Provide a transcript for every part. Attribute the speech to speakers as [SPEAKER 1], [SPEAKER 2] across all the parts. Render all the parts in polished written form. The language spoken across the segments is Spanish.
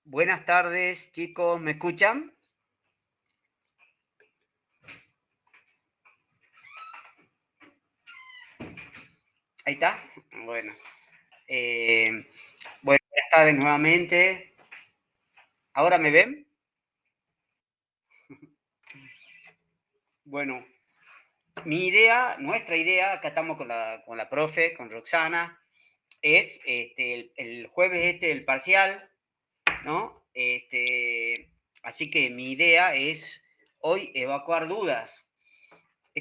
[SPEAKER 1] Buenas tardes, chicos, ¿me escuchan? Ahí está. Bueno, eh, buenas tardes nuevamente. ¿Ahora me ven? Bueno, nuestra idea, acá estamos con la profe, con Roxana, es el jueves el parcial, ¿no? Así que mi idea es hoy evacuar dudas.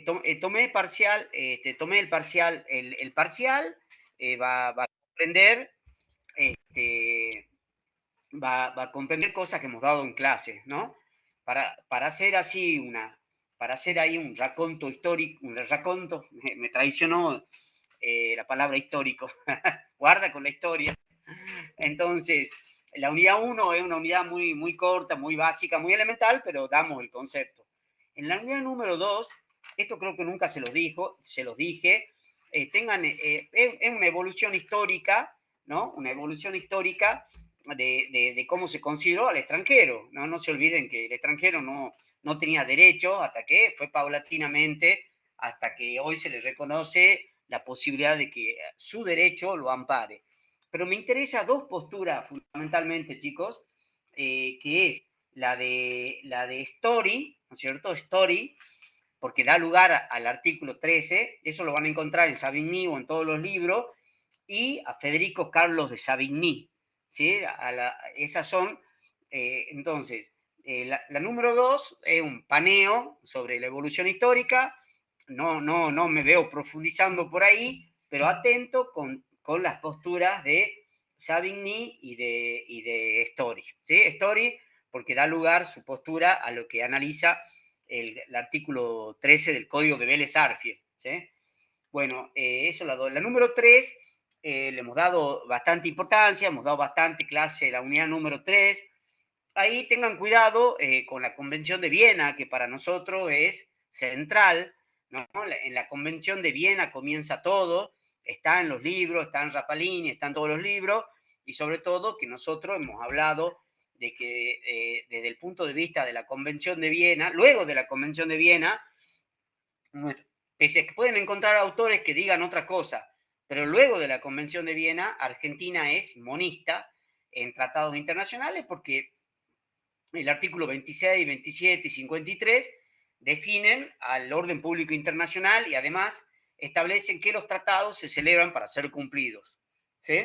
[SPEAKER 1] Tomé el parcial, el parcial va a comprender este, va a comprender cosas que hemos dado en clase, ¿no? Para hacer así para hacer ahí un raconto histórico, un raconto, me traicionó la palabra histórico, guarda con la historia. Entonces, la unidad uno es una unidad muy corta, muy básica, muy elemental, pero damos el concepto. En la unidad número 2, esto creo que nunca se los dije, es una evolución histórica, ¿no? Una evolución histórica de cómo se consideró al extranjero. No, no se olviden que el extranjero no tenía derecho hasta que fue paulatinamente, hasta que hoy se le reconoce la posibilidad de que su derecho lo ampare. Pero me interesa dos posturas fundamentalmente, chicos, que es la de Story, ¿no es cierto? Story, porque da lugar al artículo 13, eso lo van a encontrar en Savigny o en todos los libros, y a Federico Carlos de Savigny, ¿sí? Esas son, entonces, la número 2 es un paneo sobre la evolución histórica, no me veo profundizando por ahí, pero atento con las posturas de Savigny y de Story, ¿sí? Story porque da lugar su postura a lo que analiza el artículo 13 del Código de Vélez-Arfiel, ¿sí? Bueno, eso la doy. La número 3, le hemos dado bastante importancia, hemos dado bastante clase, la unidad número 3. Ahí tengan cuidado con la Convención de Viena, que para nosotros es central, ¿no? En la Convención de Viena comienza todo, está en los libros, está en Rapalini, está en todos los libros, y sobre todo que nosotros hemos hablado de que desde el punto de vista de la Convención de Viena, luego de la Convención de Viena, pese a que pueden encontrar autores que digan otra cosa, pero luego de la Convención de Viena, Argentina es monista en tratados internacionales porque el artículo 26, 27 y 53 definen al orden público internacional y además establecen que los tratados se celebran para ser cumplidos. ¿Sí?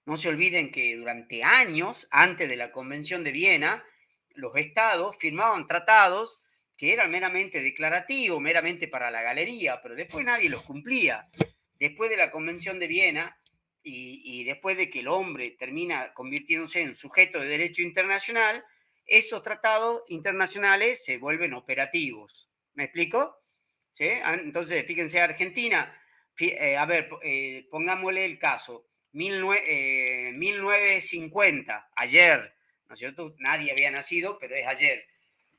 [SPEAKER 1] No se olviden que durante años, antes de la Convención de Viena, los estados firmaban tratados que eran meramente declarativos, meramente para la galería, pero después nadie los cumplía. Después de la Convención de Viena y después de que el hombre termina convirtiéndose en sujeto de derecho internacional, esos tratados internacionales se vuelven operativos. ¿Me explico? ¿Sí? Entonces, fíjense, Argentina, a ver, pongámosle el caso, 1950, ayer, ¿no es cierto? Nadie había nacido, pero es ayer.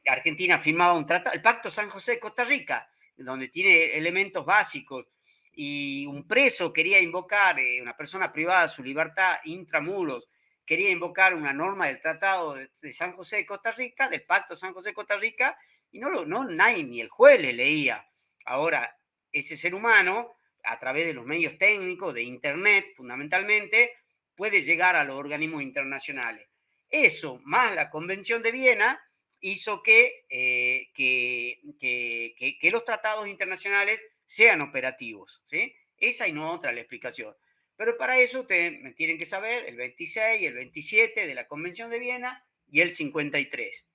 [SPEAKER 1] Argentina firmaba un tratado, el Pacto San José de Costa Rica, donde tiene elementos básicos, y un preso quería invocar, una persona privada de su libertad intramuros, quería invocar una norma del Tratado de San José de Costa Rica, del Pacto San José de Costa Rica, y nadie, ni el juez le leía. Ahora, ese ser humano, a través de los medios técnicos, de Internet fundamentalmente, puede llegar a los organismos internacionales. Eso, más la Convención de Viena, hizo que los tratados internacionales sean operativos. ¿Sí? Esa y no otra la explicación. Pero para eso ustedes me tienen que saber el 26 y el 27 de la Convención de Viena y el 53.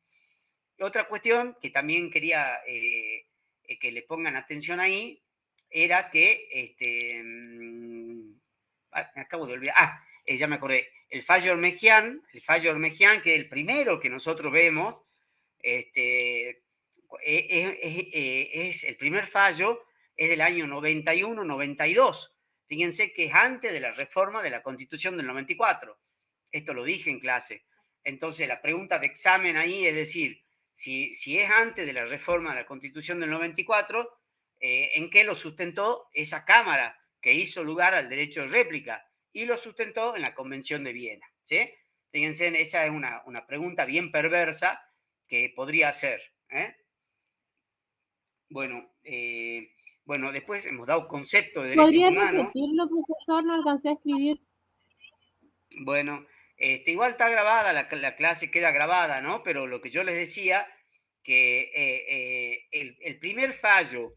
[SPEAKER 1] Otra cuestión que también quería que le pongan atención ahí era que, me acabo de olvidar, ya me acordé, el fallo Ormejian, que es el primero que nosotros vemos, es el primer fallo, es del año 91-92. Fíjense que es antes de la reforma de la Constitución del 94. Esto lo dije en clase. Entonces, la pregunta de examen ahí es decir, si es antes de la reforma de la Constitución del 94, ¿en qué lo sustentó esa Cámara que hizo lugar al derecho de réplica? Y lo sustentó en la Convención de Viena. ¿Sí? Fíjense, esa es una pregunta bien perversa que podría hacer. Bueno, bueno, después hemos dado concepto de derechos
[SPEAKER 2] ¿Podría
[SPEAKER 1] humanos.
[SPEAKER 2] repetirlo, profesor? No alcancé a escribir.
[SPEAKER 1] Bueno, igual está grabada, la clase queda grabada, ¿no? Pero lo que yo les decía, que el primer fallo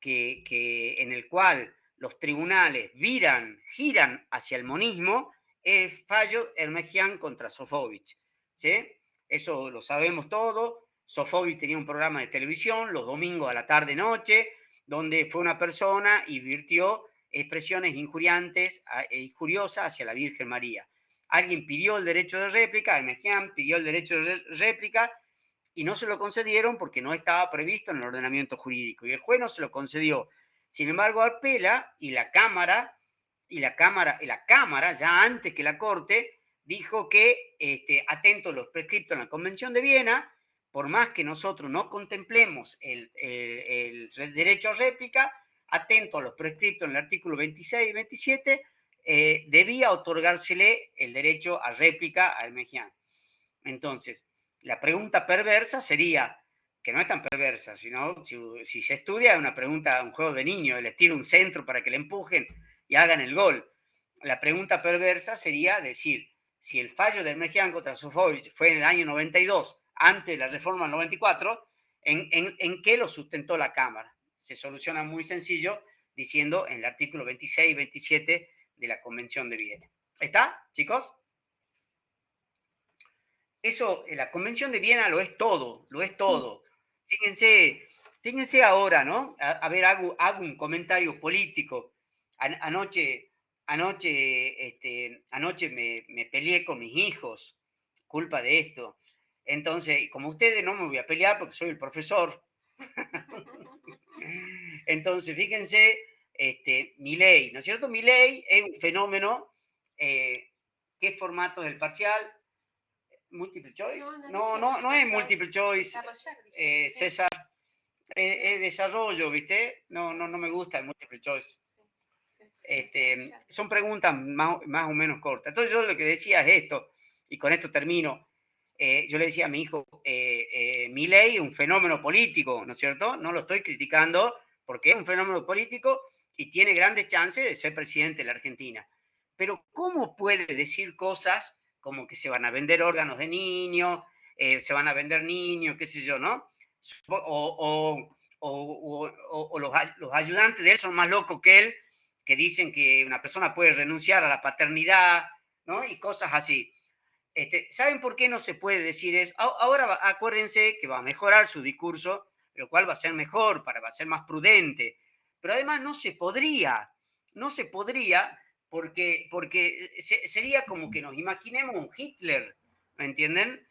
[SPEAKER 1] en el cual los tribunales giran hacia el monismo, es el fallo Hermegian contra Sofovich, ¿sí? Eso lo sabemos todo. Sofovich tenía un programa de televisión los domingos a la tarde-noche, donde fue una persona y virtió expresiones injuriantes e injuriosas hacia la Virgen María. Alguien pidió el derecho de réplica, Hermegian pidió el derecho de réplica y no se lo concedieron porque no estaba previsto en el ordenamiento jurídico y el juez no se lo concedió. Sin embargo, apela y la Cámara, ya antes que la Corte, dijo que, atento a los prescriptos en la Convención de Viena, por más que nosotros no contemplemos el derecho a réplica, atento a los prescriptos en el artículo 26 y 27, debía otorgársele el derecho a réplica a Hermegian. Entonces, la pregunta perversa sería, que no es tan perversa, sino si se estudia, es una pregunta, un juego de niño, el estilo un centro para que le empujen y hagan el gol. La pregunta perversa sería decir, si el fallo de Hermegian contra Sofovich fue en el año 92, antes de la reforma del 94, ¿en qué lo sustentó la Cámara? Se soluciona muy sencillo diciendo en el artículo 26 y 27 de la Convención de Viena. ¿Está, chicos? Eso, la Convención de Viena lo es todo, lo es
[SPEAKER 2] Sí.
[SPEAKER 1] todo. Fíjense ahora, ¿no? A ver, hago un comentario político. Anoche me peleé con mis hijos, culpa de esto. Entonces, como ustedes no me voy a pelear porque soy el profesor. Entonces, fíjense, Milei, ¿no es cierto? Milei es un fenómeno. ¿Qué formato es el parcial? Multiple choice. No es multiple choice, César. Es desarrollo, ¿viste? No me gusta el multiple choice. Son preguntas más o menos cortas. Entonces yo lo que decía es esto, y con esto termino. Yo le decía a mi hijo, Milei es un fenómeno político, ¿no es cierto? No lo estoy criticando porque es un fenómeno político y tiene grandes chances de ser presidente de la Argentina. Pero ¿cómo puede decir cosas como que se van a vender órganos de niños, se van a vender niños, qué sé yo, ¿no? O los ayudantes de él son más locos que él, que dicen que una persona puede renunciar a la paternidad, ¿no? Y cosas así. ¿Saben por qué no se puede decir eso? Ahora acuérdense que va a mejorar su discurso, lo cual va a ser mejor, va a ser más prudente. Pero además no se podría porque sería como que nos imaginemos un Hitler, ¿me entienden?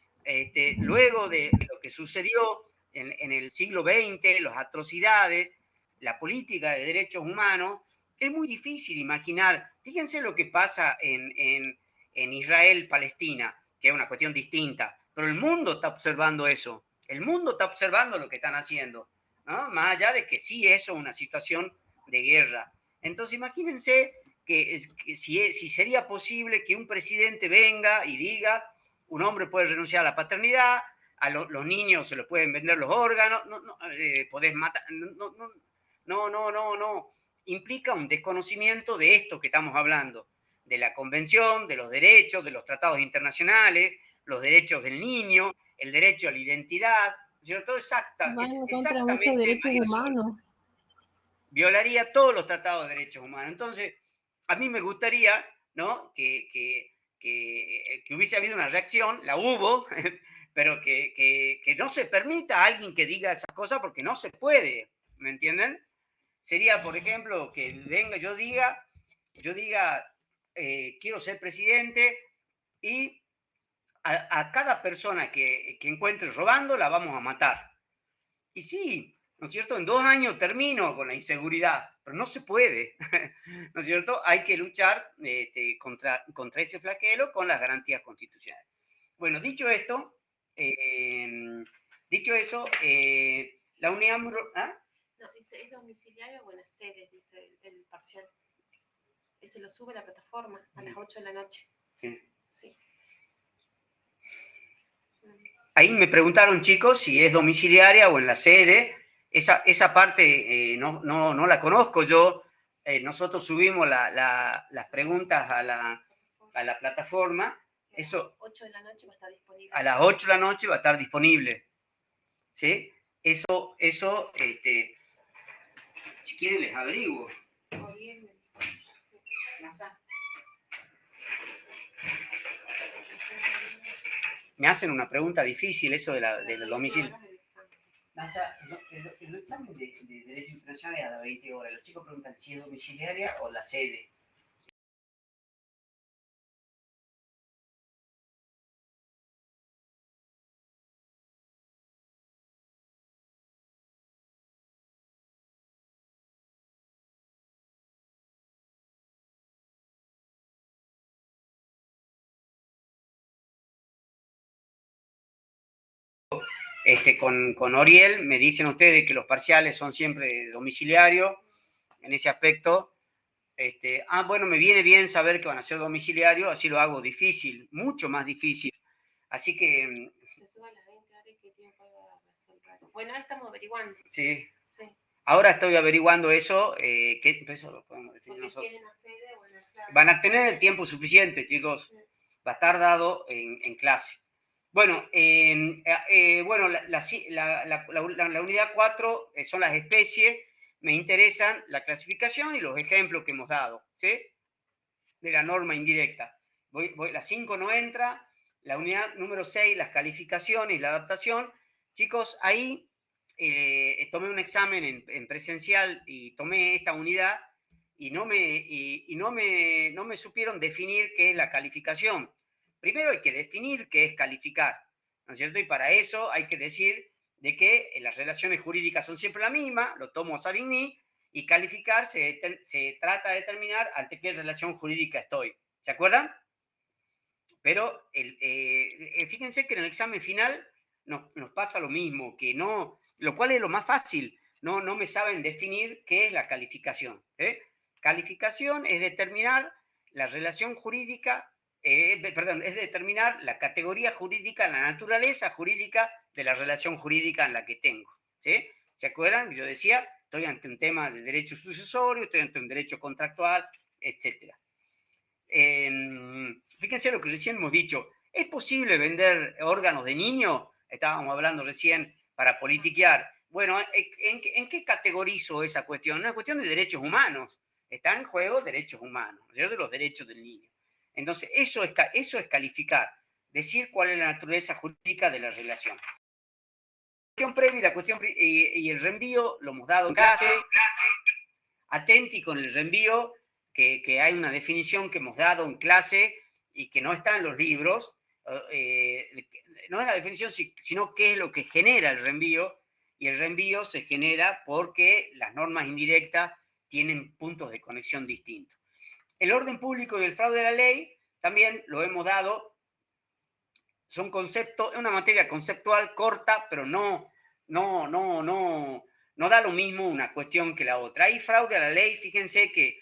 [SPEAKER 1] Luego de lo que sucedió en el siglo XX, las atrocidades, la política de derechos humanos, es muy difícil imaginar. Fíjense lo que pasa en Israel-Palestina, que es una cuestión distinta, pero el mundo está observando eso, el mundo está observando lo que están haciendo, ¿no? Más allá de que sí eso es una situación de guerra. Entonces imagínense que si sería posible que un presidente venga y diga, un hombre puede renunciar a la paternidad, los niños se les pueden vender los órganos, podés matar, no, implica un desconocimiento de esto que estamos hablando, de la convención, de los derechos, de los tratados internacionales, los derechos del niño, el derecho a la identidad, ¿cierto?
[SPEAKER 2] Van en contra de muchos
[SPEAKER 1] Exactamente
[SPEAKER 2] derechos
[SPEAKER 1] Marisol.
[SPEAKER 2] humanos.
[SPEAKER 1] Violaría todos los tratados de derechos humanos. Entonces, a mí me gustaría, ¿no? Que hubiese habido una reacción, la hubo, pero que no se permita a alguien que diga esas cosas porque no se puede, ¿me entienden? Sería, por ejemplo, que venga, yo diga, quiero ser presidente y a cada persona que encuentre robando la vamos a matar. Y sí, ¿no es cierto? En 2 años termino con la inseguridad, pero no se puede, ¿no es cierto? Hay que luchar contra ese flagelo con las garantías constitucionales. Bueno, dicho esto, dicho eso, la UNIAM... ¿ah?
[SPEAKER 3] No, dice, ¿es domiciliario o en las sedes? Dice el parcial. Ese lo sube a la plataforma a las 8 de la noche.
[SPEAKER 1] Sí.
[SPEAKER 3] Sí.
[SPEAKER 1] Ahí me preguntaron, chicos, si es domiciliaria o en la sede. Esa parte no la conozco yo. Nosotros subimos las preguntas a la plataforma. Eso,
[SPEAKER 3] 8 de la noche va a estar disponible.
[SPEAKER 1] a las 8 de la noche va a estar disponible. ¿Sí? Eso si quieren les averiguo.
[SPEAKER 3] O bien,
[SPEAKER 1] Me hacen una pregunta difícil eso del domicilio. El examen de Derecho Internacional es a las 20 horas. Los chicos preguntan si es domiciliaria o la sede. Con Oriel me dicen ustedes que los parciales son siempre domiciliarios en ese aspecto. Bueno, me viene bien saber que van a ser domiciliarios, así lo hago difícil, mucho más difícil. Así que...
[SPEAKER 3] Se suba a las 20 horas y qué tiempo va a resolver. Bueno, ahora estamos averiguando.
[SPEAKER 1] Sí. Ahora estoy averiguando eso, eso lo podemos definir nosotros. Van a tener el tiempo suficiente, chicos. Va a estar dado en clase. Bueno, bueno la unidad 4 son las especies. Me interesan la clasificación y los ejemplos que hemos dado, ¿sí? De la norma indirecta. La 5 no entra. La unidad número 6, las calificaciones y la adaptación. Chicos, ahí tomé un examen en presencial y tomé esta unidad y no me supieron definir qué es la calificación. Primero hay que definir qué es calificar, ¿no es cierto? Y para eso hay que decir de que las relaciones jurídicas son siempre la misma, lo tomo a Savigny, y calificar se trata de determinar ante qué relación jurídica estoy. ¿Se acuerdan? Pero fíjense que en el examen final nos pasa lo mismo, que no, lo cual es lo más fácil, no me saben definir qué es la calificación. Calificación es determinar la relación jurídica, perdón, es determinar la categoría jurídica, la naturaleza jurídica de la relación jurídica en la que tengo. ¿Sí? ¿Se acuerdan? Yo decía, estoy ante un tema de derecho sucesorio, estoy ante un derecho contractual, etc. Fíjense lo que recién hemos dicho. ¿Es posible vender órganos de niño? Estábamos hablando recién para politiquear. Bueno, ¿en qué categorizo esa cuestión? Una cuestión de derechos humanos. Están en juego derechos humanos, ¿cierto? Los derechos del niño. Entonces, eso es calificar, decir cuál es la naturaleza jurídica de la relación. La cuestión previa y la cuestión y el reenvío lo hemos dado en clase. Atenti con el reenvío, que hay una definición que hemos dado en clase y que no está en los libros. No es la definición, sino qué es lo que genera el reenvío. Y el reenvío se genera porque las normas indirectas tienen puntos de conexión distintos. El orden público y el fraude de la ley también lo hemos dado. Son conceptos, es una materia conceptual corta, pero no da lo mismo una cuestión que la otra. Hay fraude a la ley, fíjense que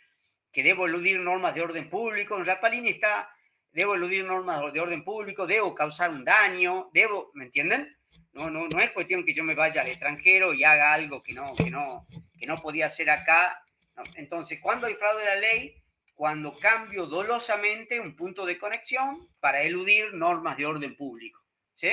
[SPEAKER 1] debo eludir normas de orden público. En Rapalini está, debo eludir normas de orden público, debo causar un daño, ¿me entienden? No es cuestión que yo me vaya al extranjero y haga algo que no podía hacer acá. No. Entonces, ¿cuándo hay fraude a la ley? Cuando cambio dolosamente un punto de conexión para eludir normas de orden público. ¿Sí?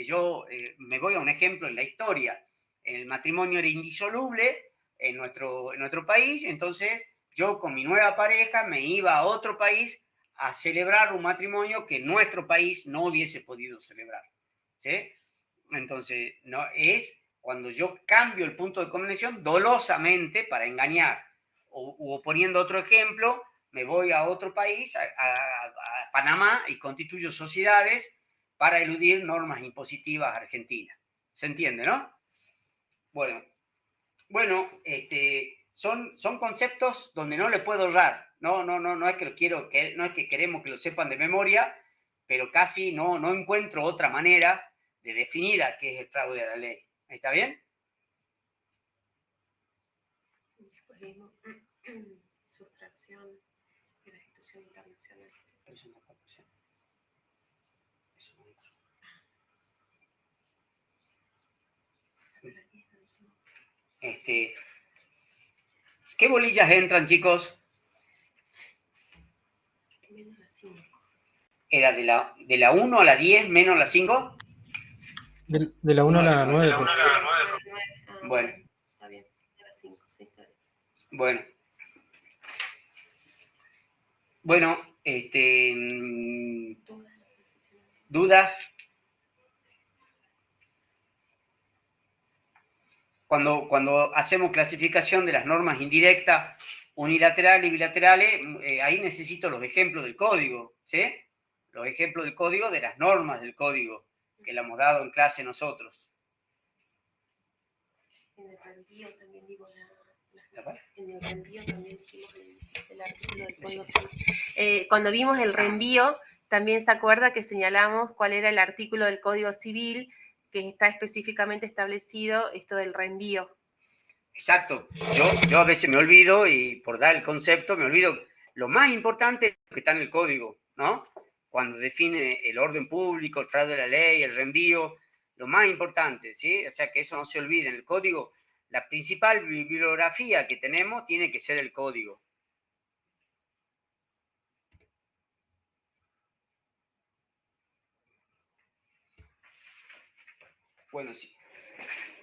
[SPEAKER 1] Yo me voy a un ejemplo en la historia. El matrimonio era indisoluble en nuestro país, entonces yo con mi nueva pareja me iba a otro país a celebrar un matrimonio que en nuestro país no hubiese podido celebrar. ¿Sí? Entonces, no, es cuando yo cambio el punto de conexión dolosamente para engañar. O poniendo otro ejemplo, me voy a otro país, a Panamá, y constituyo sociedades para eludir normas impositivas argentinas. ¿Se entiende, no? Bueno, son conceptos donde no le puedo errar. No es que no es que queremos que lo sepan de memoria, pero casi no encuentro otra manera de definir a qué es el fraude a la ley. ¿Está bien?
[SPEAKER 3] Después vimos sustracción de la institución internacional.
[SPEAKER 1] Eso no es corrupción. Eso no es. ¿Qué bolillas entran, chicos?
[SPEAKER 3] Menos la 5.
[SPEAKER 1] ¿Era de la 1 a la 10 menos la 5?
[SPEAKER 4] De la 1 a la 9.
[SPEAKER 1] Bueno.
[SPEAKER 3] Está bien, de la 5, sí, está bien.
[SPEAKER 1] Bueno. Bueno, ¿dudas? Cuando hacemos clasificación de las normas indirectas, unilaterales y bilaterales, ahí necesito los ejemplos del código, ¿sí? Los ejemplos del código de las normas del código, que le hemos dado en clase nosotros.
[SPEAKER 3] En el reenvío también dimos en el reenvío también dijimos el artículo del Código Civil. Cuando vimos el reenvío, también se acuerda que señalamos cuál era el artículo del Código Civil que está específicamente establecido esto del reenvío.
[SPEAKER 1] Exacto. Yo a veces me olvido, y por dar el concepto, me olvido lo más importante es lo que está en el código, ¿no? Cuando define el orden público, el fraude de la ley, el reenvío, lo más importante, ¿sí? O sea, que eso no se olvide. En el código, la principal bibliografía que tenemos tiene que ser el código. Bueno, sí.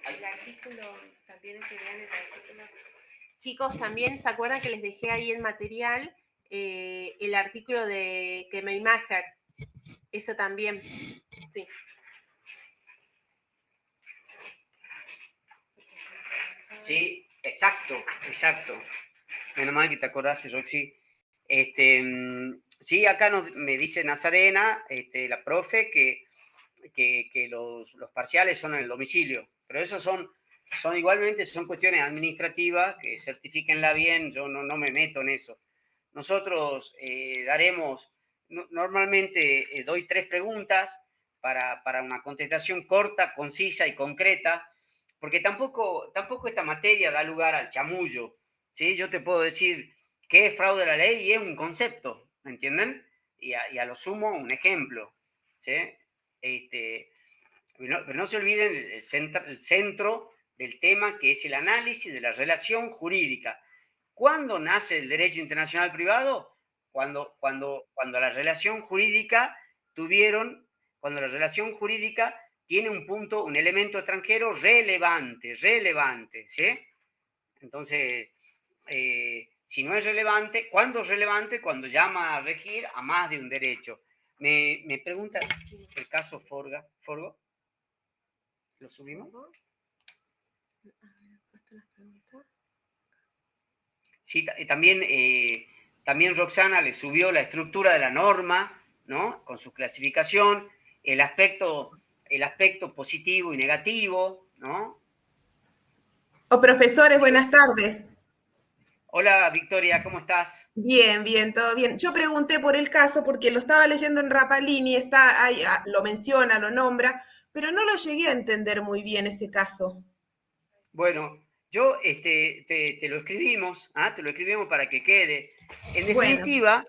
[SPEAKER 3] El artículo, también es que vean el artículo. Chicos, también se acuerdan que les dejé ahí el material, el artículo de Kemeimacher. Eso también, sí.
[SPEAKER 1] Sí, exacto. Menos mal que te acordaste, Roxy. Sí, acá me dice Nazarena, la profe, que los parciales son en el domicilio, pero esos son igualmente, son cuestiones administrativas, que certifíquenla bien, yo no me meto en eso. Nosotros daremos, normalmente doy 3 preguntas para una contestación corta, concisa y concreta, porque tampoco esta materia da lugar al chamullo, ¿sí? Yo te puedo decir qué es fraude a la ley y es un concepto, ¿me entienden? Y a lo sumo un ejemplo, ¿sí? Pero no se olviden el centro del tema, que es el análisis de la relación jurídica. ¿Cuándo nace el derecho internacional privado? Cuando la relación jurídica tiene un punto, un elemento extranjero relevante, ¿sí? Entonces, si no es relevante, ¿cuándo es relevante? Cuando llama a regir a más de un derecho. Me pregunta el caso Forgo. ¿Lo subimos? Sí, también Roxana le subió la estructura de la norma, ¿no? Con su clasificación, el aspecto positivo y negativo, ¿no?
[SPEAKER 5] Profesores, buenas tardes.
[SPEAKER 1] Hola, Victoria, ¿cómo estás?
[SPEAKER 5] Bien, bien, todo bien. Yo pregunté por el caso porque lo estaba leyendo en Rapalini, está ahí, lo menciona, lo nombra, pero no lo llegué a entender muy bien ese caso.
[SPEAKER 1] Bueno, yo te lo escribimos, te lo escribimos para que quede. En definitiva, bueno,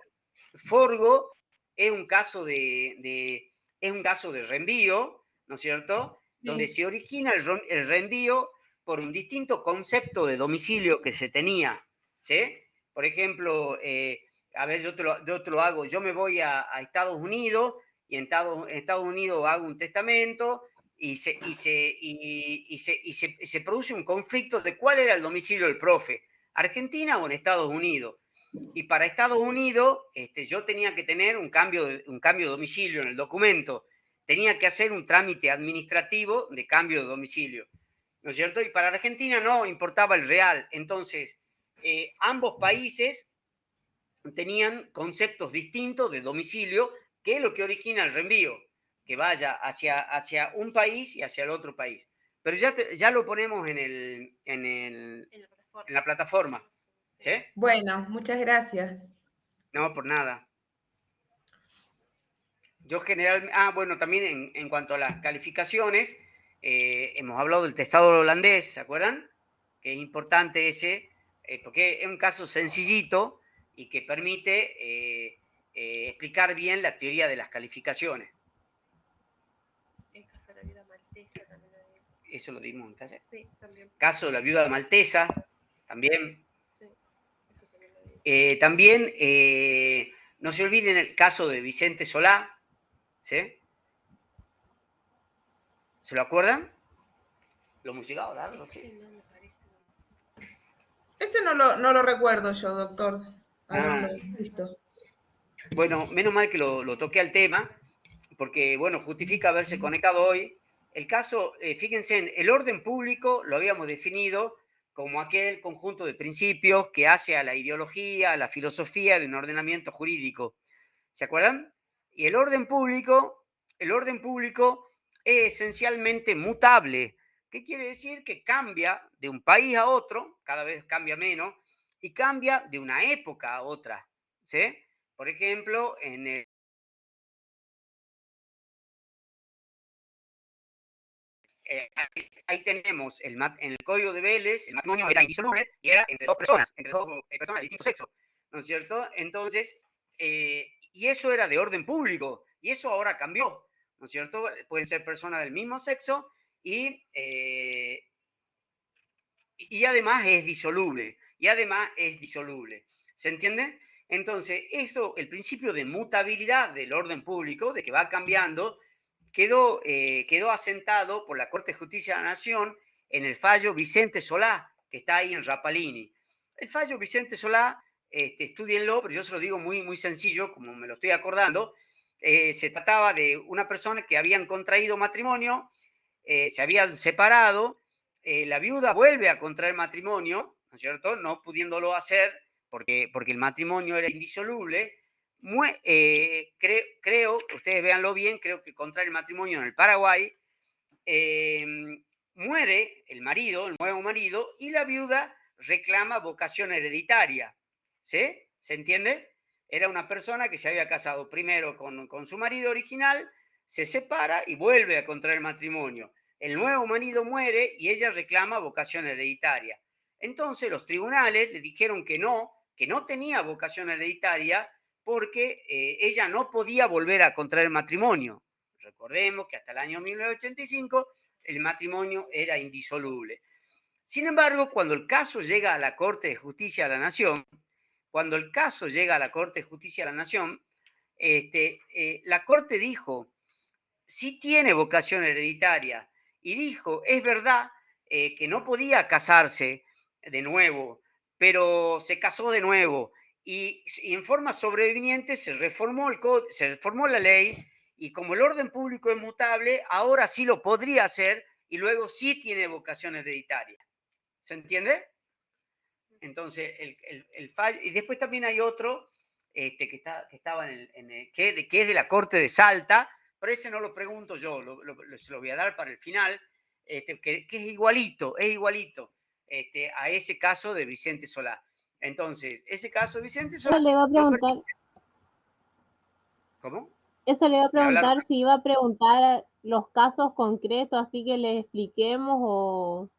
[SPEAKER 1] Forgo es un caso de reenvío, ¿no es cierto? Sí. Donde se origina el reenvío por un distinto concepto de domicilio que se tenía, ¿sí? Por ejemplo, a ver, yo te lo hago, yo me voy a Estados Unidos y en Estados Unidos hago un testamento y se produce un conflicto de cuál era el domicilio del profe, Argentina o en Estados Unidos. Y para Estados Unidos yo tenía que tener un cambio de domicilio en el documento, tenía que hacer un trámite administrativo de cambio de domicilio, ¿no es cierto? Y para Argentina no importaba el real. Entonces, ambos países tenían conceptos distintos de domicilio, que es lo que origina el reenvío, que vaya hacia un país y hacia el otro país. Pero ya lo ponemos en la plataforma. ¿Sí?
[SPEAKER 5] Bueno, muchas gracias.
[SPEAKER 1] No, por nada. Yo generalmente, bueno, también en cuanto a las calificaciones, hemos hablado del testado holandés, ¿se acuerdan? Que es importante ese, porque es un caso sencillito y que permite explicar bien la teoría de las calificaciones.
[SPEAKER 3] El caso de la vida maltesa también.
[SPEAKER 1] eso lo dimos en clase.
[SPEAKER 3] Sí, también.
[SPEAKER 1] Caso de la viuda maltesa, también.
[SPEAKER 3] Sí, eso también lo vi.
[SPEAKER 1] También, no se olviden el caso de Vicente Solá, ¿sí? ¿Se lo acuerdan? Lo musicado, ¿verdad?
[SPEAKER 3] Sí, no me parece.
[SPEAKER 5] Ese no lo recuerdo yo, doctor, haberlo visto.
[SPEAKER 1] Bueno, menos mal que lo toqué al tema, porque, bueno, justifica haberse conectado hoy. El caso, fíjense, el orden público lo habíamos definido como aquel conjunto de principios que hace a la ideología, a la filosofía de un ordenamiento jurídico. ¿Se acuerdan? Y el orden público es esencialmente mutable. ¿Qué quiere decir? Que cambia de un país a otro, cada vez cambia menos, y cambia de una época a otra. ¿Sí? Por ejemplo, ahí tenemos en el código de Vélez, el matrimonio era indisoluble y era entre dos personas de distinto sexo, ¿no es cierto? Entonces, y eso era de orden público, y eso ahora cambió, ¿no es cierto? Pueden ser personas del mismo sexo y además es disoluble, ¿se entiende? Entonces, eso, el principio de mutabilidad del orden público, de que va cambiando, quedó asentado por la Corte de Justicia de la Nación en el fallo Vicente Solá, que está ahí en Rapalini. El fallo Vicente Solá, estudienlo, pero yo se lo digo muy, muy sencillo, como me lo estoy acordando. Se trataba de una persona que habían contraído matrimonio, se habían separado, la viuda vuelve a contraer matrimonio, ¿no es cierto? No pudiéndolo hacer porque el matrimonio era indisoluble. Creo, ustedes véanlo bien, creo que contrae el matrimonio en el Paraguay, muere el marido, el nuevo marido, y la viuda reclama vocación hereditaria. ¿Sí? ¿Se entiende? Era una persona que se había casado primero con su marido original, se separa y vuelve a contraer matrimonio. El nuevo marido muere y ella reclama vocación hereditaria. Entonces los tribunales le dijeron que no tenía vocación hereditaria porque ella no podía volver a contraer matrimonio. Recordemos que hasta el año 1985 el matrimonio era indisoluble. Sin embargo, cuando el caso llega a la Corte de Justicia de la Nación, la Corte dijo, sí tiene vocación hereditaria, y dijo, es verdad que no podía casarse de nuevo, pero se casó de nuevo, y en forma sobreviviente se reformó la ley, y como el orden público es mutable, ahora sí lo podría hacer, y luego sí tiene vocación hereditaria. ¿Se entiende? Entonces, el fallo, y después también hay otro que estaba que es de la Corte de Salta, pero ese no lo pregunto yo, se lo voy a dar para el final, que es igualito a ese caso de Vicente Solá. Entonces, ese caso de Vicente Solá...
[SPEAKER 2] Eso le iba a preguntar,
[SPEAKER 1] ¿Cómo?
[SPEAKER 2] eso le iba a
[SPEAKER 1] ¿Me hablaron?
[SPEAKER 2] preguntar si iba a preguntar los casos concretos, así que les expliquemos o...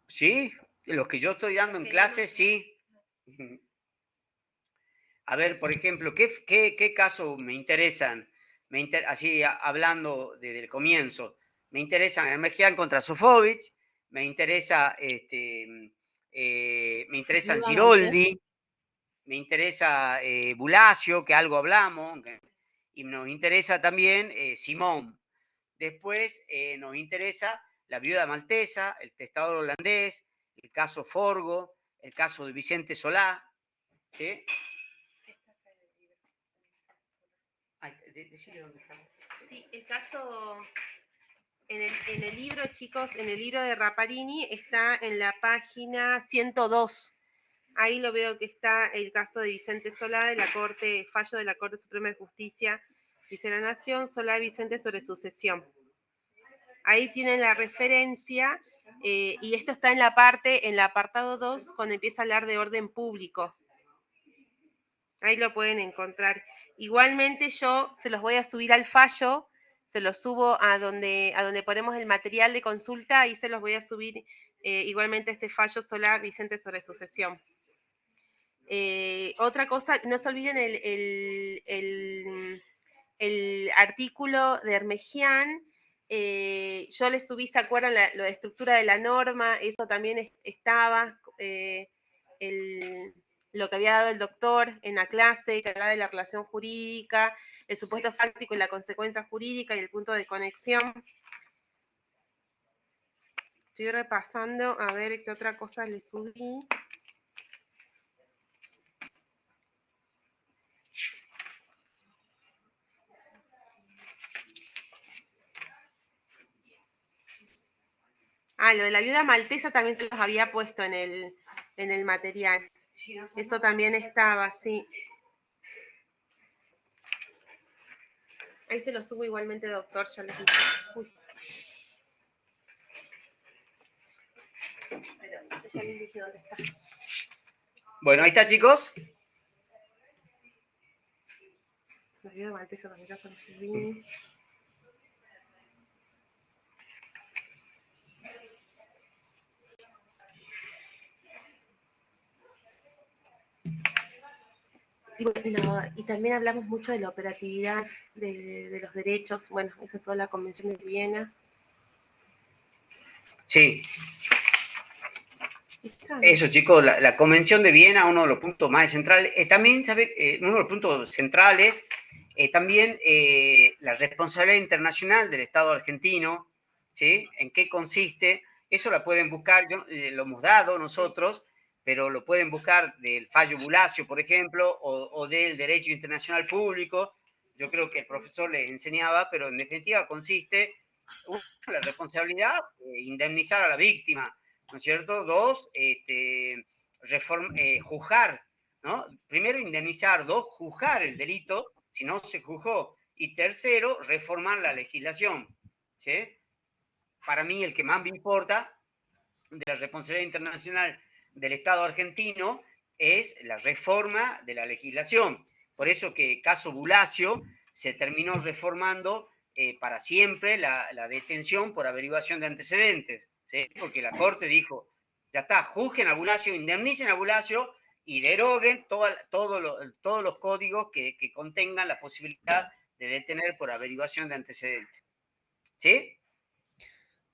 [SPEAKER 1] Sí, los que yo estoy dando en clase, sí. A ver, por ejemplo, ¿qué casos me interesan? Así hablando desde el comienzo. Me interesan Hermegian contra Sofovich, me interesan
[SPEAKER 2] Nuevamente.
[SPEAKER 1] Giroldi, me interesa Bulacio, que algo hablamos, y nos interesa también Simón. Después nos interesa la viuda maltesa, el testador holandés, el caso Forgo, el caso de Vicente Solá, ¿sí? Ay, decile dónde está.
[SPEAKER 3] Sí, el caso, en el libro, chicos, en el libro de Rapalini está en la página 102. Ahí lo veo que está el caso de Vicente Solá de la Corte, fallo de la Corte Suprema de Justicia, dice la Nación, Solá y Vicente sobre sucesión. Ahí tienen la referencia, y esto está en el apartado 2, cuando empieza a hablar de orden público. Ahí lo pueden encontrar. Igualmente yo se los voy a subir al fallo, se los subo a donde ponemos el material de consulta, y se los voy a subir igualmente este fallo Solá Vicente sobre sucesión. Otra cosa, no se olviden el artículo de Hermegian, yo les subí, ¿se acuerdan? La estructura de la norma, eso también estaba, lo que había dado el doctor en la clase, que hablaba de la relación jurídica, el supuesto fáctico y la consecuencia jurídica y el punto de conexión. Estoy repasando a ver qué otra cosa les subí. Lo de la viuda maltesa también se los había puesto en el material. Eso también estaba, sí. Ahí se lo subo igualmente, doctor, ya les dije. Uy. Pero ya les dije dónde está.
[SPEAKER 1] Bueno, ahí está, chicos.
[SPEAKER 3] La viuda maltesa también ya se lo subí. Y también hablamos mucho de la operatividad de los derechos. Bueno, eso es toda la Convención de Viena.
[SPEAKER 1] Sí. Eso, chicos, la Convención de Viena, uno de los puntos más centrales. También, ¿sabe? Uno de los puntos centrales, también la responsabilidad internacional del Estado argentino, ¿sí? ¿En qué consiste? Eso la pueden buscar, lo hemos dado nosotros, pero lo pueden buscar del fallo Bulacio, por ejemplo, o del derecho internacional público. Yo creo que el profesor les enseñaba, pero en definitiva consiste en la responsabilidad de indemnizar a la víctima, ¿no es cierto? Dos, juzgar, ¿no? Primero indemnizar, dos, juzgar el delito, si no se juzgó, y tercero, reformar la legislación, ¿sí? Para mí el que más me importa de la responsabilidad internacional del Estado argentino es la reforma de la legislación. Por eso que caso Bulacio se terminó reformando para siempre la detención por averiguación de antecedentes, ¿sí? Porque la Corte dijo, ya está, juzguen a Bulacio, indemnicen a Bulacio y deroguen todos los códigos que contengan la posibilidad de detener por averiguación de antecedentes. ¿Sí?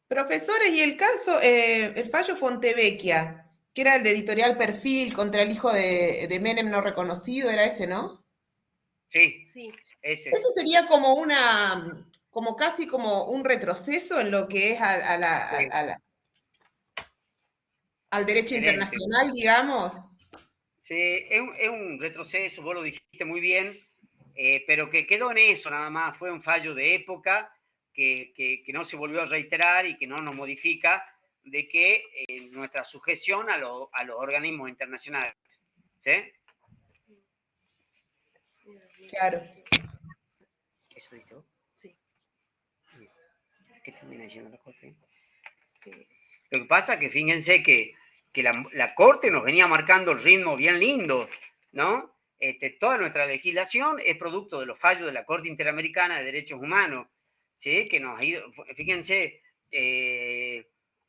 [SPEAKER 5] Profesores, y el caso, el fallo Fontevecchia, que era el de Editorial Perfil contra el hijo de Menem no reconocido, era ese, ¿no?
[SPEAKER 1] Sí,
[SPEAKER 3] Sí.
[SPEAKER 1] ese.
[SPEAKER 5] Eso sería como como casi como un retroceso en lo que es al derecho
[SPEAKER 1] Excelente.
[SPEAKER 5] internacional, digamos.
[SPEAKER 1] Sí, es un retroceso, vos lo dijiste muy bien, pero que quedó en eso nada más, fue un fallo de época que no se volvió a reiterar y que no nos modifica de que nuestra sujeción a los organismos internacionales. ¿Sí?
[SPEAKER 5] Claro.
[SPEAKER 1] ¿Eso viste vos?
[SPEAKER 3] Sí.
[SPEAKER 1] ¿Qué termina diciendo la Corte?
[SPEAKER 3] Sí.
[SPEAKER 1] Lo que pasa es que fíjense que la Corte nos venía marcando el ritmo bien lindo, ¿no? Toda nuestra legislación es producto de los fallos de la Corte Interamericana de Derechos Humanos, ¿sí? Que nos ha ido, fíjense,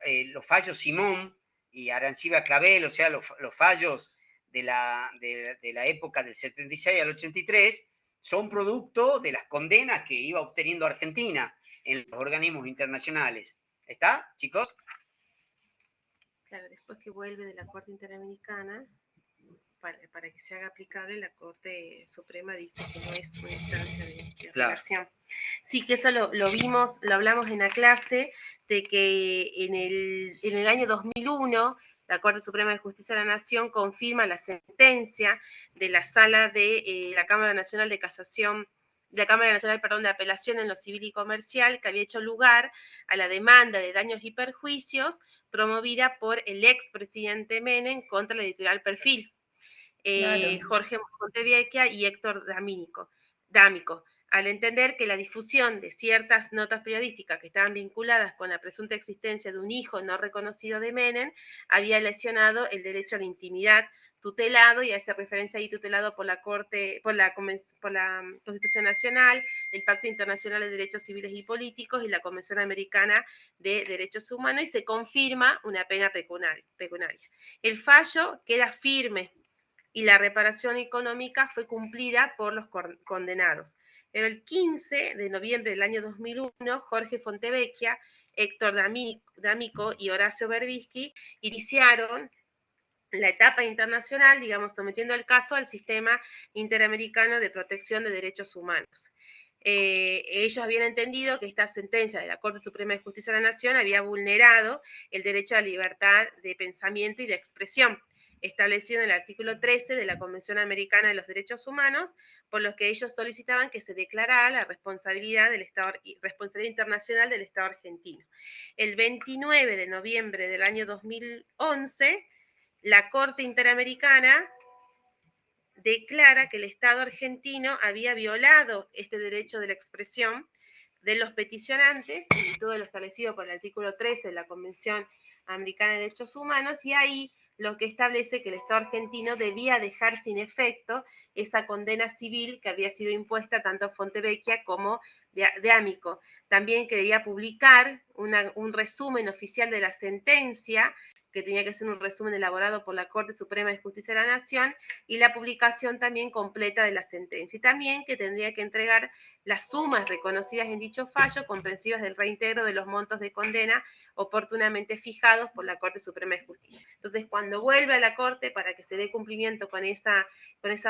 [SPEAKER 1] los fallos Simón y Aranciba Clavel, o sea, los fallos de la época del 76 al 83, son producto de las condenas que iba obteniendo Argentina en los organismos internacionales. ¿Está, chicos?
[SPEAKER 3] Claro, después que vuelve de la Corte Interamericana, para que se haga aplicable, la Corte Suprema dice que no es una instancia de apelación. Sí, que eso lo vimos, lo hablamos en la clase, de que en el año 2001 la Corte Suprema de Justicia de la Nación confirma la sentencia de la Sala de la Cámara Nacional de Casación, de la Cámara Nacional, perdón, de Apelación en lo Civil y Comercial, que había hecho lugar a la demanda de daños y perjuicios promovida por el expresidente Menem contra la editorial Perfil.
[SPEAKER 5] Claro.
[SPEAKER 3] Jorge Fontevecchia y Héctor D'Amico, al entender que la difusión de ciertas notas periodísticas que estaban vinculadas con la presunta existencia de un hijo no reconocido de Menem había lesionado el derecho a la intimidad tutelado, y hace referencia ahí tutelado por la Corte, por la Constitución Nacional, el Pacto Internacional de Derechos Civiles y Políticos y la Convención Americana de Derechos Humanos, y se confirma una pena pecuniaria. El fallo queda firme y la reparación económica fue cumplida por los condenados. Pero el 15 de noviembre del año 2001, Jorge Fontevecchia, Héctor D'Amico y Horacio Berbisky iniciaron la etapa internacional, digamos, sometiendo el caso al Sistema Interamericano de Protección de Derechos Humanos. Ellos habían entendido que esta sentencia de la Corte Suprema de Justicia de la Nación había vulnerado el derecho a la libertad de pensamiento y de expresión, establecido en el artículo 13 de la Convención Americana de los Derechos Humanos, por los que ellos solicitaban que se declarara la responsabilidad internacional del Estado argentino. El 29 de noviembre del año 2011, la Corte Interamericana declara que el Estado argentino había violado este derecho de la expresión de los peticionantes, y todo lo establecido por el artículo 13 de la Convención Americana de Derechos Humanos, y ahí lo que establece que el Estado argentino debía dejar sin efecto esa condena civil que había sido impuesta tanto a Fontevecchia como D'Amico. También que debía publicar un resumen oficial de la sentencia, que tenía que ser un resumen elaborado por la Corte Suprema de Justicia de la Nación, y la publicación también completa de la sentencia. Y también que tendría que entregar las sumas reconocidas en dicho fallo, comprensivas del reintegro de los montos de condena oportunamente fijados por la Corte Suprema de Justicia. Entonces, cuando vuelve a la Corte para que se dé cumplimiento con esa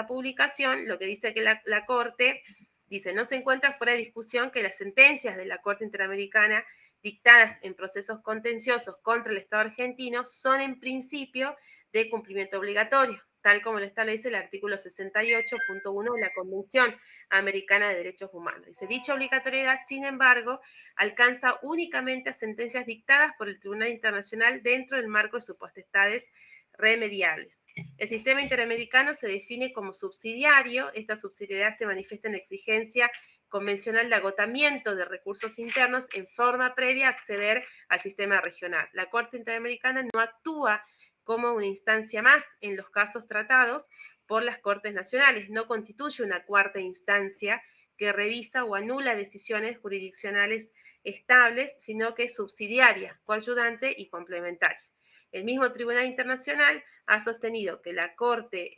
[SPEAKER 3] publicación, lo que dice que la Corte dice: no se encuentra fuera de discusión que las sentencias de la Corte Interamericana dictadas en procesos contenciosos contra el Estado argentino son en principio de cumplimiento obligatorio, tal como lo establece el artículo 68.1 de la Convención Americana de Derechos Humanos. Dice: dicha obligatoriedad, sin embargo, alcanza únicamente a sentencias dictadas por el Tribunal Internacional dentro del marco de sus potestades remediables. El sistema interamericano se define como subsidiario. Esta subsidiariedad se manifiesta en la exigencia convencional de agotamiento de recursos internos en forma previa a acceder al sistema regional. La Corte Interamericana no actúa como una instancia más en los casos tratados por las Cortes Nacionales, no constituye una cuarta instancia que revisa o anula decisiones jurisdiccionales estables, sino que es subsidiaria, coayudante y complementaria. El mismo Tribunal Internacional ha sostenido que la Corte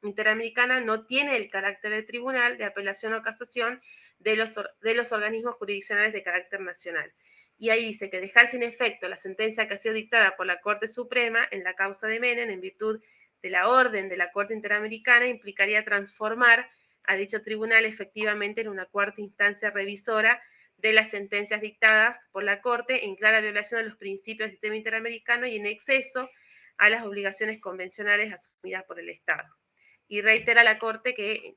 [SPEAKER 3] Interamericana no tiene el carácter de tribunal de apelación o casación de los organismos jurisdiccionales de carácter nacional. Y ahí dice que dejar sin efecto la sentencia que ha sido dictada por la Corte Suprema en la causa de Menem en virtud de la orden de la Corte Interamericana implicaría transformar a dicho tribunal efectivamente en una cuarta instancia revisora de las sentencias dictadas por la Corte, en clara violación de los principios del sistema interamericano y en exceso a las obligaciones convencionales asumidas por el Estado. Y reitera la Corte que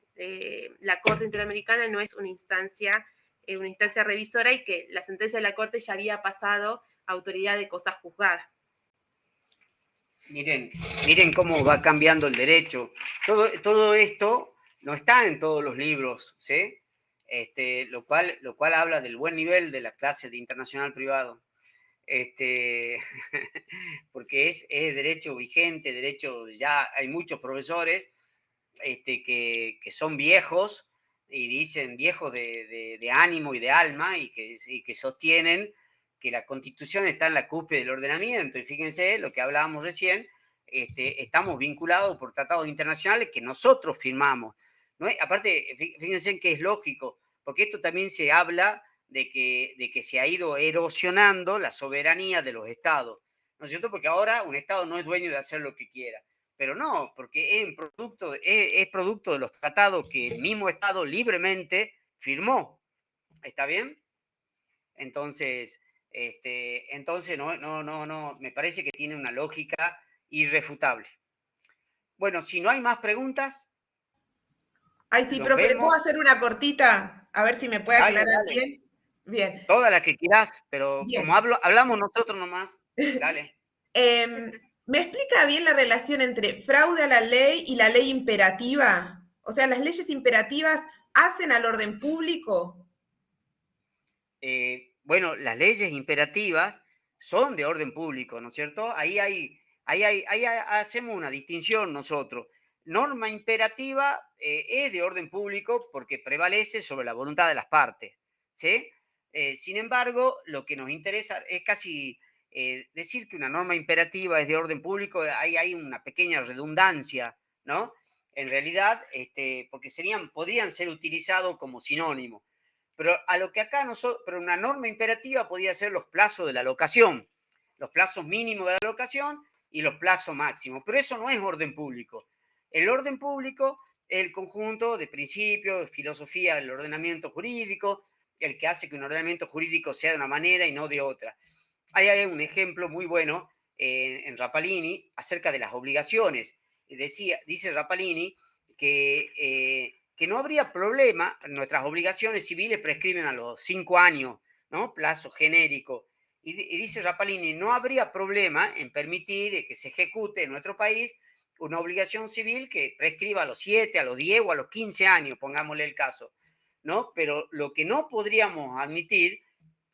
[SPEAKER 3] la Corte Interamericana no es una instancia revisora y que la sentencia de la Corte ya había pasado a autoridad de cosa juzgada.
[SPEAKER 1] Miren cómo va cambiando el derecho. Todo esto no está en todos los libros, ¿sí? Lo cual habla del buen nivel de la clase de internacional privado. Porque es derecho vigente, derecho, ya hay muchos profesores que son viejos, y dicen viejos de ánimo y de alma, y que sostienen que la Constitución está en la cúspide del ordenamiento. Y fíjense lo que hablábamos recién, estamos vinculados por tratados internacionales que nosotros firmamos. ¿No? Aparte, fíjense que es lógico, porque esto también se habla de que se ha ido erosionando la soberanía de los estados, ¿no es cierto? Porque ahora un estado no es dueño de hacer lo que quiera, pero no, porque es producto de los tratados que el mismo estado libremente firmó. ¿Está bien? Entonces no, me parece que tiene una lógica irrefutable. Bueno, si no hay más preguntas.
[SPEAKER 5] Ay, sí, profe, ¿le puedo hacer una cortita? A ver si me puede aclarar bien. Bien.
[SPEAKER 1] Todas las que quieras, pero
[SPEAKER 5] bien.
[SPEAKER 1] Como hablamos nosotros nomás, dale.
[SPEAKER 5] ¿Me explica bien la relación entre fraude a la ley y la ley imperativa? O sea, ¿las leyes imperativas hacen al orden público?
[SPEAKER 1] Bueno, las leyes imperativas son de orden público, ¿no es cierto? Ahí hacemos una distinción nosotros. Norma imperativa es de orden público porque prevalece sobre la voluntad de las partes, ¿sí? Sin embargo, lo que nos interesa es casi decir que una norma imperativa es de orden público. Ahí hay una pequeña redundancia, ¿no? en realidad, porque podrían ser utilizados como sinónimo. Pero a lo que acá pero una norma imperativa podía ser los plazos de la locación, los plazos mínimos de la locación y los plazos máximos. Pero eso no es orden público. El orden público es el conjunto de principios, de filosofía del ordenamiento jurídico, el que hace que un ordenamiento jurídico sea de una manera y no de otra. Hay un ejemplo muy bueno en Rapalini acerca de las obligaciones. Dice Rapalini que no habría problema, nuestras obligaciones civiles prescriben a los 5 años, ¿no? Plazo genérico. Y dice Rapalini, no habría problema en permitir que se ejecute en nuestro país una obligación civil que prescriba a los 7, a los 10 o a los 15 años, pongámosle el caso, ¿no? Pero lo que no podríamos admitir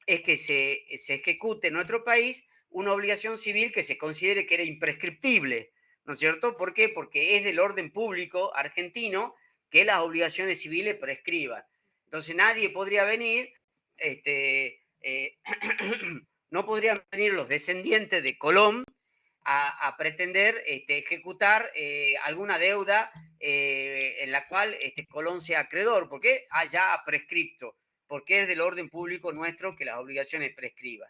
[SPEAKER 1] es que se ejecute en nuestro país una obligación civil que se considere que era imprescriptible, ¿no es cierto? ¿Por qué? Porque es del orden público argentino que las obligaciones civiles prescriban. Entonces nadie podría venir, no podrían venir los descendientes de Colón a pretender ejecutar alguna deuda en la cual Colón sea acreedor, porque ya ha prescripto, porque es del orden público nuestro que las obligaciones prescriban.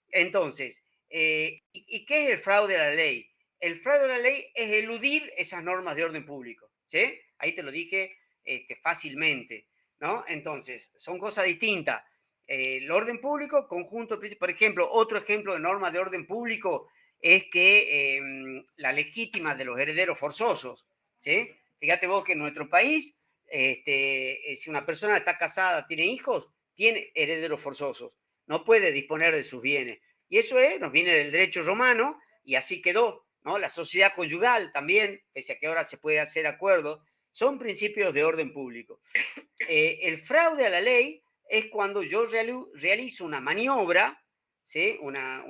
[SPEAKER 1] Entonces, ¿y qué es el fraude a la ley? El fraude a la ley es eludir esas normas de orden público, ¿sí? Ahí te lo dije fácilmente, ¿no? Entonces, son cosas distintas. El orden público, conjunto, por ejemplo, otro ejemplo de norma de orden público es que la legítima de los herederos forzosos, ¿sí? Fíjate vos que en nuestro país, si una persona está casada, tiene hijos, tiene herederos forzosos, no puede disponer de sus bienes. Y eso nos viene del derecho romano y así quedó, ¿no? La sociedad conyugal también, pese a que ahora se puede hacer acuerdo, son principios de orden público. El fraude a la ley es cuando yo realizo una maniobra, ¿sí? Una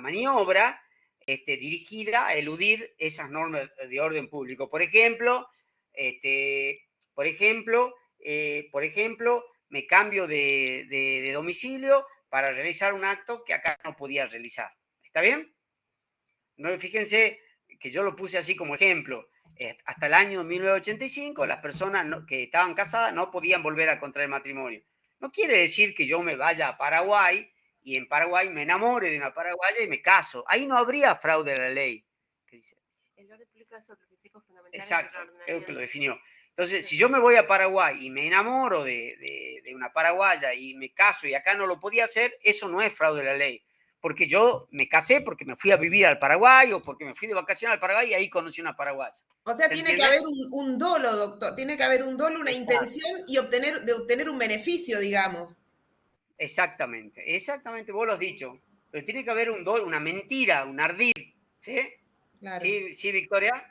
[SPEAKER 1] maniobra dirigida a eludir esas normas de orden público. Por ejemplo, me cambio de domicilio para realizar un acto que acá no podía realizar. ¿Está bien? No, fíjense que yo lo puse así como ejemplo. Hasta el año 1985 las personas que estaban casadas no podían volver a contraer matrimonio. No quiere decir que yo me vaya a Paraguay y en Paraguay me enamore de una paraguaya y me caso. Ahí no habría fraude a la ley. ¿Qué dice?
[SPEAKER 3] El orden público es otro principio fundamental.
[SPEAKER 1] Exacto, creo que lo definió. Entonces, si yo me voy a Paraguay y me enamoro de una paraguaya y me caso y acá no lo podía hacer, eso no es fraude a la ley. Porque yo me casé porque me fui a vivir al Paraguay o porque me fui de vacaciones al Paraguay y ahí conocí una paraguaya.
[SPEAKER 5] O sea, tiene que haber un dolo, doctor. Tiene que haber un dolo, una intención y obtener un beneficio, digamos.
[SPEAKER 1] Exactamente, vos lo has dicho. Pero tiene que haber un dolo, una mentira, un ardid. ¿Sí?
[SPEAKER 5] Claro.
[SPEAKER 1] ¿Sí, Victoria?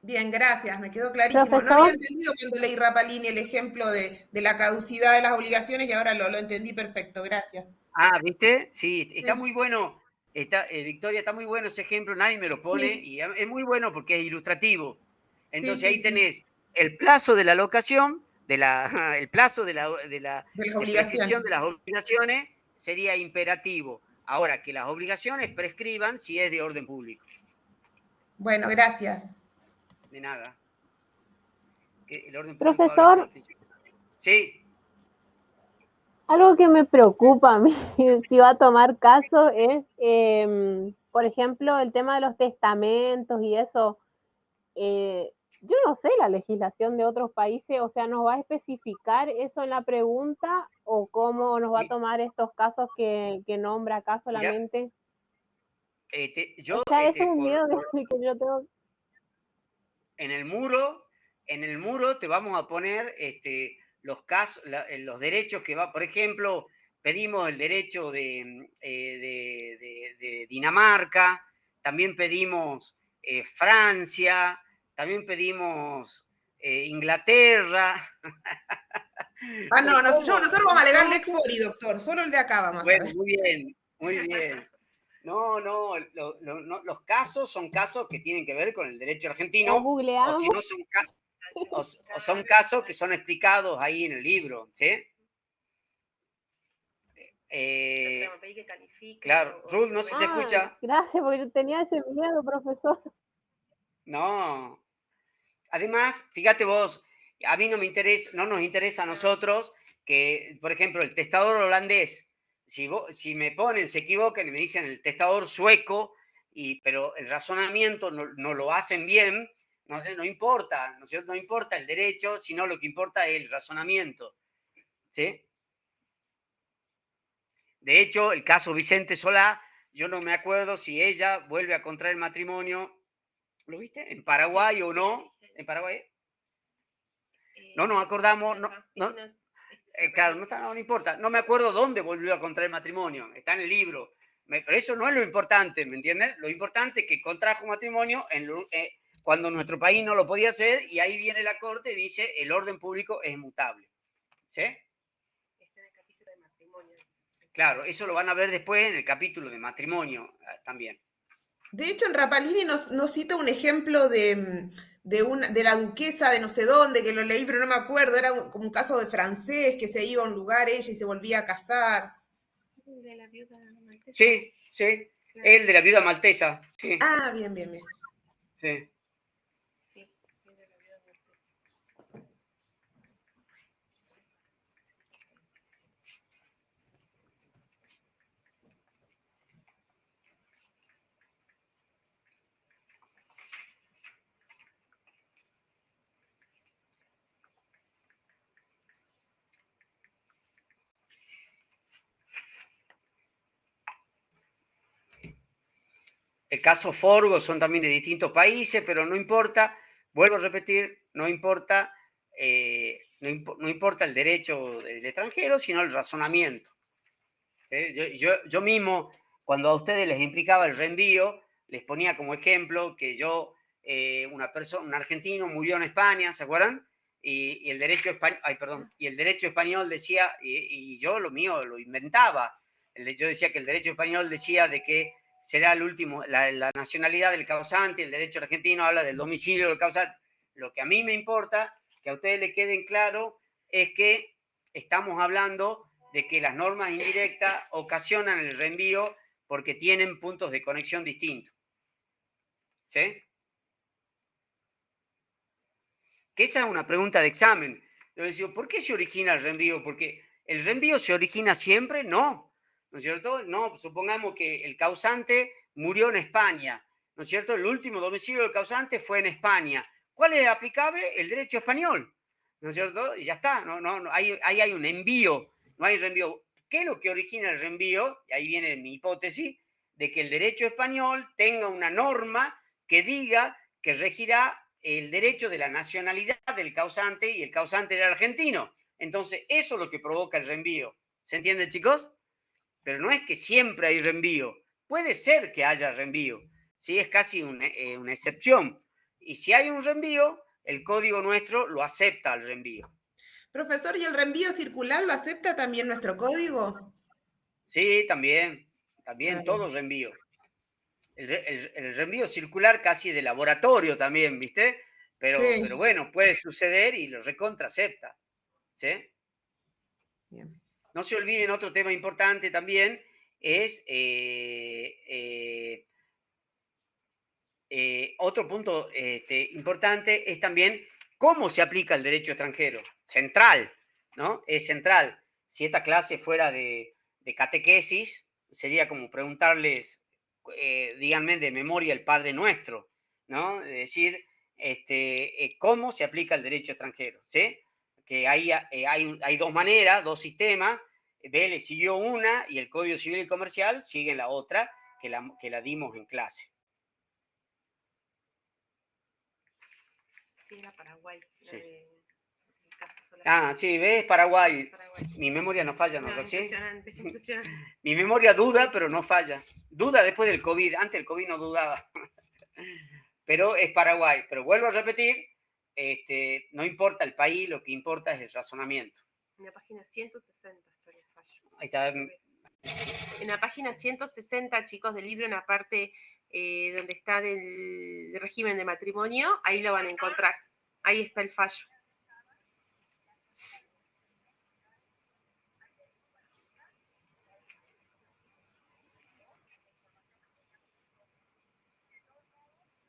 [SPEAKER 5] Bien, gracias, me quedó clarísimo.
[SPEAKER 2] Profesor.
[SPEAKER 5] No había entendido cuando leí Rapalini el ejemplo de la caducidad de las obligaciones y ahora lo entendí perfecto, gracias.
[SPEAKER 1] Ah, ¿viste? Sí, está muy bueno, Victoria, está muy bueno ese ejemplo, nadie me lo pone,
[SPEAKER 5] Sí.
[SPEAKER 1] y es muy bueno porque es ilustrativo. Entonces
[SPEAKER 5] Sí,
[SPEAKER 1] ahí tenés el plazo de la locación, el plazo de
[SPEAKER 5] las
[SPEAKER 1] prescripción
[SPEAKER 5] obligaciones.
[SPEAKER 1] de las obligaciones sería imperativo. Ahora, que las obligaciones prescriban si es de orden público.
[SPEAKER 5] Bueno, gracias.
[SPEAKER 1] De nada. Que el orden público
[SPEAKER 2] Profesor.
[SPEAKER 1] Sí.
[SPEAKER 2] Algo que me preocupa a mí, si va a tomar caso, es, por ejemplo, el tema de los testamentos y eso. Yo no sé la legislación de otros países, o sea, ¿nos va a especificar eso en la pregunta o cómo nos va a tomar estos casos que nombra acá solamente?
[SPEAKER 1] Yo,
[SPEAKER 2] o sea, es un miedo que yo tengo.
[SPEAKER 1] En el muro te vamos a poner los casos, los derechos que va, por ejemplo, pedimos el derecho de Dinamarca, también pedimos Francia, también pedimos Inglaterra.
[SPEAKER 5] Ah, no, nosotros vamos a alegar Lex Fori, doctor, solo el de acá vamos a ver.
[SPEAKER 1] Bueno, muy bien. No, los casos son casos que tienen que ver con el derecho argentino, o si no son casos que son explicados ahí en el libro, ¿sí? Claro, Ruth, ¿no se te escucha?
[SPEAKER 2] Gracias, porque yo tenía ese miedo, profesor.
[SPEAKER 1] No. además, fíjate vos, a mí no me interesa, no nos interesa a nosotros que, por ejemplo, el testador holandés, si me ponen, se equivocan y me dicen el testador sueco, pero el razonamiento no lo hacen bien, no importa, ¿no es cierto? No importa el derecho, sino lo que importa es el razonamiento, ¿sí? De hecho, el caso Vicente Solá, yo no me acuerdo si ella vuelve a contraer matrimonio, ¿lo viste? ¿En Paraguay o no? ¿En Paraguay? No nos acordamos, claro, no importa. No me acuerdo dónde volvió a contraer matrimonio, está en el libro. Pero eso no es lo importante, ¿me entienden? Lo importante es que contrajo matrimonio cuando nuestro país no lo podía hacer y ahí viene la corte y dice el orden público es mutable. ¿Sí?
[SPEAKER 3] Está en el capítulo de matrimonio.
[SPEAKER 1] Claro, eso lo van a ver después en el capítulo de matrimonio también.
[SPEAKER 5] De hecho, en Rapalini nos cita un ejemplo de la duquesa de no sé dónde, que lo leí, pero no me acuerdo, era como un caso de francés, que se iba a un lugar ella y se volvía a casar.
[SPEAKER 3] De la viuda maltesa.
[SPEAKER 1] Sí, sí, claro. El de la viuda maltesa, sí.
[SPEAKER 5] Ah, bien, bien, bien.
[SPEAKER 1] Sí.
[SPEAKER 3] Sí, el de la viuda maltesa.
[SPEAKER 1] El caso Forgo son también de distintos países, pero no importa, vuelvo a repetir, no importa el derecho del extranjero, sino el razonamiento. Yo mismo, cuando a ustedes les implicaba el reenvío, les ponía como ejemplo que un argentino murió en España, ¿se acuerdan? Y el derecho español, y el derecho español decía, y yo lo mío lo inventaba, yo decía que el derecho español decía de que será el último, la nacionalidad del causante, el derecho argentino habla del domicilio del causante. Lo que a mí me importa, que a ustedes les queden claro, es que estamos hablando de que las normas indirectas ocasionan el reenvío porque tienen puntos de conexión distintos. ¿Sí? Que esa es una pregunta de examen. Yo decía, ¿por qué se origina el reenvío? Porque el reenvío se origina siempre, no. ¿No es cierto? No, supongamos que el causante murió en España, ¿no es cierto? El último domicilio del causante fue en España. ¿Cuál es aplicable? El derecho español, ¿no es cierto? Y ya está, ahí hay un envío, no hay reenvío. ¿Qué es lo que origina el reenvío? Y ahí viene mi hipótesis, de que el derecho español tenga una norma que diga que regirá el derecho de la nacionalidad del causante y el causante era argentino. Entonces, eso es lo que provoca el reenvío. ¿Se entiende, chicos? Pero no es que siempre hay reenvío. Puede ser que haya reenvío. ¿Sí? Es casi una excepción. Y si hay un reenvío, el código nuestro lo acepta al reenvío.
[SPEAKER 5] Profesor, ¿y el reenvío circular lo acepta también nuestro código?
[SPEAKER 1] Sí, también todo reenvío. El reenvío circular casi de laboratorio también, ¿viste? Pero bueno, puede suceder y lo recontra acepta. ¿Sí? Bien. No se olviden, otro tema importante también es otro punto importante es también cómo se aplica el derecho extranjero. Central, ¿no? Es central. Si esta clase fuera de catequesis, sería como preguntarles, díganme de memoria el Padre Nuestro, ¿no? Es decir, cómo se aplica el derecho extranjero, ¿sí? Que hay dos maneras, dos sistemas. Vélez siguió una y el Código Civil y Comercial sigue la otra que la dimos en clase.
[SPEAKER 3] Sí, era Paraguay.
[SPEAKER 1] Sí. Sí, ¿ves? Paraguay. Mi memoria no falla, ¿no, Roxy?
[SPEAKER 3] Impresionante.
[SPEAKER 1] Mi memoria duda, pero no falla. Duda después del COVID. Antes del COVID no dudaba. Pero es Paraguay. Pero vuelvo a repetir, no importa el país, lo que importa es el razonamiento.
[SPEAKER 3] En la página 160 está el fallo.
[SPEAKER 1] Ahí está.
[SPEAKER 3] En la página 160, chicos, del libro, en la parte donde está del régimen de matrimonio, ahí lo van a encontrar. Ahí está el fallo.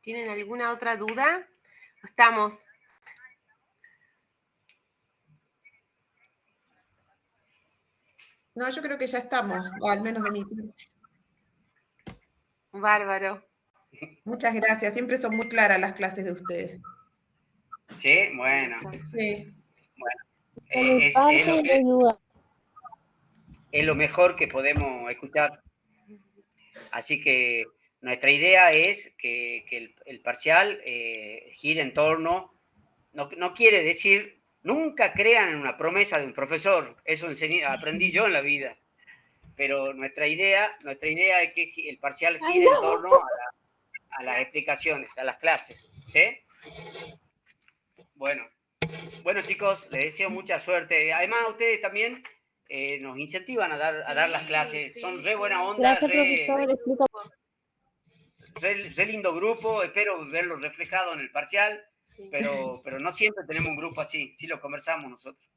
[SPEAKER 3] ¿Tienen alguna otra duda? Estamos.
[SPEAKER 5] No, yo creo que ya estamos, o al menos de mi parte.
[SPEAKER 3] Bárbaro.
[SPEAKER 5] Muchas gracias, siempre son muy claras las clases de ustedes.
[SPEAKER 1] Sí, bueno.
[SPEAKER 5] Sí.
[SPEAKER 1] Bueno,
[SPEAKER 2] De mi
[SPEAKER 1] es
[SPEAKER 2] parte,
[SPEAKER 1] lo
[SPEAKER 2] le
[SPEAKER 1] que,
[SPEAKER 2] ayuda.
[SPEAKER 1] es lo mejor que podemos escuchar. Así que nuestra idea es que el parcial gire en torno, no quiere decir, nunca crean en una promesa de un profesor, eso aprendí yo en la vida, pero nuestra idea es que el parcial
[SPEAKER 2] ¡Ay,
[SPEAKER 1] gire en
[SPEAKER 2] no!
[SPEAKER 1] torno a las explicaciones, a las clases, ¿sí? Bueno, chicos, les deseo mucha suerte. Además, ustedes también nos incentivan a dar las clases. Son re buena onda,
[SPEAKER 2] Gracias, profesor. Explica.
[SPEAKER 1] re lindo grupo. Espero verlo reflejado en el parcial, pero no siempre tenemos un grupo así. Sí lo conversamos nosotros.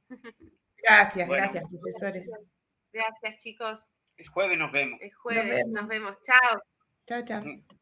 [SPEAKER 5] Gracias,
[SPEAKER 1] Bueno,
[SPEAKER 5] gracias, profesores.
[SPEAKER 3] Gracias, chicos.
[SPEAKER 1] el jueves nos vemos.
[SPEAKER 3] El jueves
[SPEAKER 5] Nos
[SPEAKER 3] nos
[SPEAKER 5] vemos.
[SPEAKER 3] vemos. Chao.
[SPEAKER 5] Chao, chao.